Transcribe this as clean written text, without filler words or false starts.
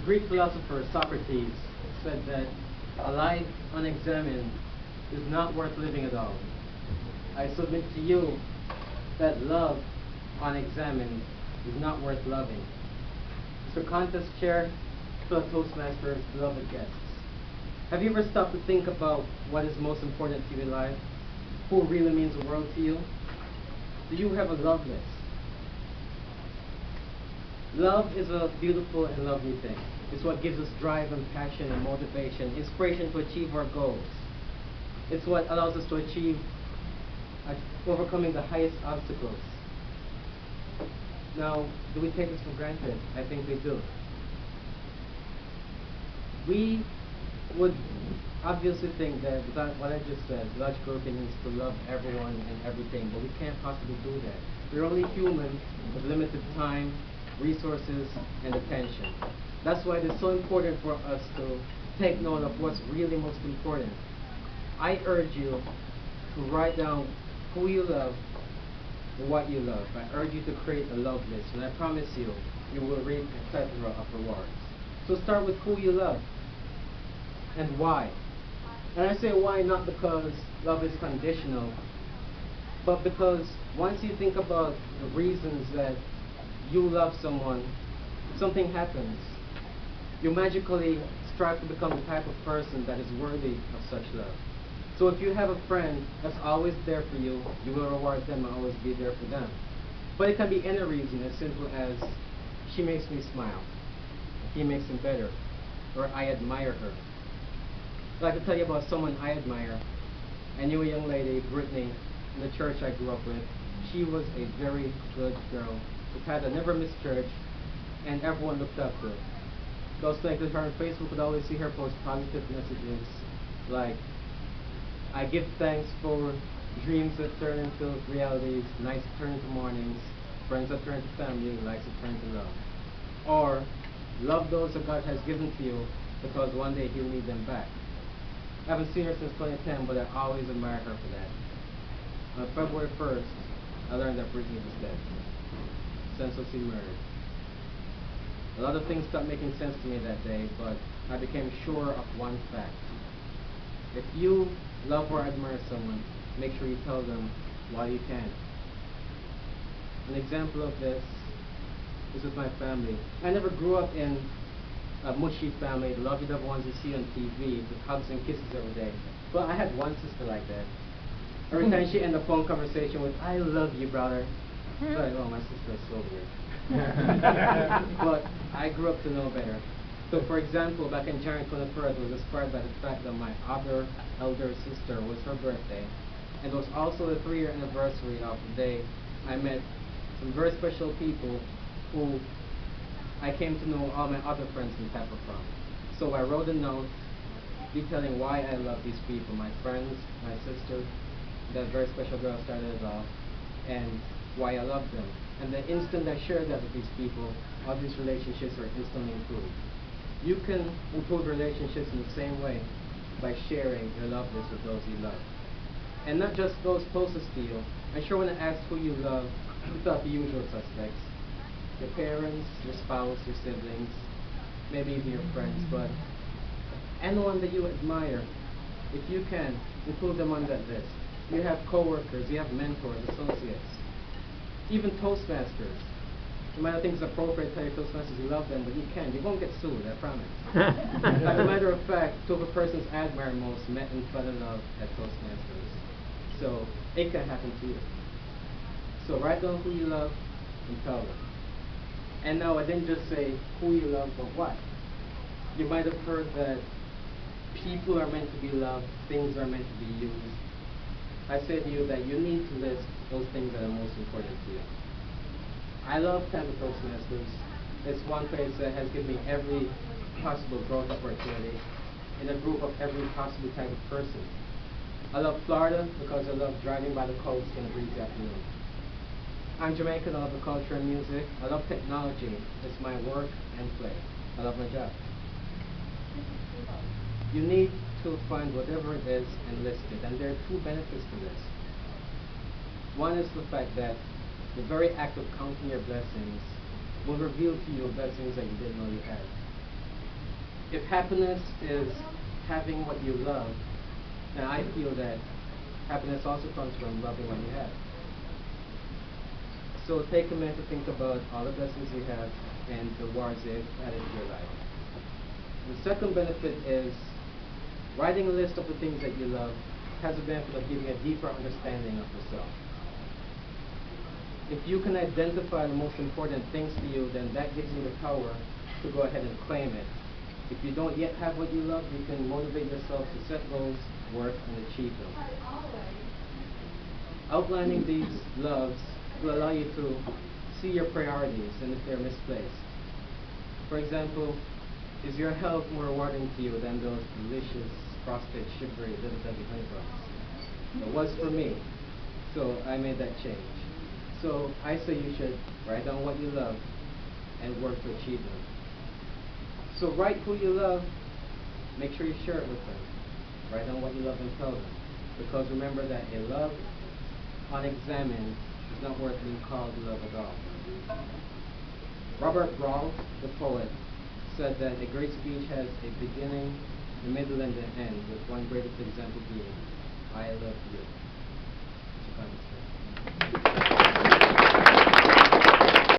Greek philosopher Socrates said that a life unexamined is not worth living at all. I submit to you that love unexamined is not worth loving. Mr. Contest Chair, fellow Toastmasters, beloved guests, have you ever stopped to think about what is most important to you in life? Who really means the world to you? Do you have a love list? Love is a beautiful and lovely thing. It's what gives us drive and passion and motivation, inspiration to achieve our goals. It's what allows us to achieve overcoming the highest obstacles. Now, do we take this for granted? I think we do. We would obviously think that without what I just said, logical opinion is to love everyone and everything, but we can't possibly do that. We're only human with limited time, resources, and attention. That's why it is so important for us to take note of what's really most important. I urge you to write down who you love and what you love. I urge you to create a love list, and I promise you, you will reap a plethora of rewards. So start with who you love and why. And I say why not because love is conditional, but because once you think about the reasons that you love someone, something happens. You magically strive to become the type of person that is worthy of such love. So if you have a friend that's always there for you, you will reward them and always be there for them. But it can be any reason, as simple as she makes me smile, he makes me better, or I admire her. I'd like to tell you about someone I admire. I knew a young lady, Brittany, in the church I grew up with. She was a very good girl. The type that never missed church, and everyone looked up to her. Those connected to her on Facebook would always see her post positive messages like, I give thanks for dreams that turn into realities, nights that turn into mornings, friends that turn to family, likes that turn to love. Or, love those that God has given to you because one day He'll need them back. I haven't seen her since 2010, but I always admire her for that. On February 1st, I learned that Brittany was dead, senselessly murdered. A lot of things stopped making sense to me that day, but I became sure of one fact. If you love or admire someone, make sure you tell them while you can. An example of this is with my family. I never grew up in a mushy family, the lovey-dovey ones you see on TV with hugs and kisses every day. But I had one sister like that. Every time she ended a phone conversation with, I love you, brother. It's like, oh, my sister is so weird. But I grew up to know better. So for example, back in January 23rd, was inspired by the fact that my other elder sister was her birthday. And it was also the 3-year anniversary of the day I met some very special people who I came to know all my other friends in Tampa from. So I wrote a note detailing why I love these people, my friends, my sister, that very special girl started it off, and why I love them. And the instant I shared that with these people, all these relationships are instantly improved. You can improve relationships in the same way by sharing your love list with those you love. And not just those closest to you. I'm sure when I asked who you love, you thought the usual suspects. Your parents, your spouse, your siblings, maybe even your friends, but anyone that you admire, if you can, include them on that list. You have co-workers, you have mentors, associates, even Toastmasters. You might not think it's appropriate to tell your Toastmasters you love them, but you can. You won't get sued, I promise. As a matter of fact, two of the persons I admire most met and fell in love at Toastmasters. So it can happen to you. So write down who you love and tell them. And now I didn't just say who you love, but what. You might have heard that people are meant to be loved, things are meant to be used. I say to you that you need to list those things that are most important to you. I love Tampa Toastmasters. It's one place that has given me every possible growth opportunity in a group of every possible type of person. I love Florida because I love driving by the coast in a breezy afternoon. I'm Jamaican, I love the culture and music. I love technology. It's my work and play. I love my job. You need to find whatever it is and list it. And there are two benefits to this. One is the fact that the very act of counting your blessings will reveal to you blessings that you didn't know you had. If happiness is having what you love, then I feel that happiness also comes from loving what you have. So take a minute to think about all the blessings you have and the rewards they've added to your life. The second benefit is writing a list of the things that you love has a benefit of giving a deeper understanding of yourself. If you can identify the most important things to you, then that gives you the power to go ahead and claim it. If you don't yet have what you love, you can motivate yourself to set goals, work, and achieve them. Outlining these loves will allow you to see your priorities and if they're misplaced. For example, is your health more rewarding to you than those delicious frosted, sugary, little Debbie honey buns? It was for me, so I made that change. So I say you should write down what you love and work to achieve them. So write who you love, make sure you share it with them. Write down what you love and tell them. Because remember that a love unexamined is not worth being called love at all. Robert Brault, the poet, said that a great speech has a beginning, a middle, and an end, with one greatest example being, I love you.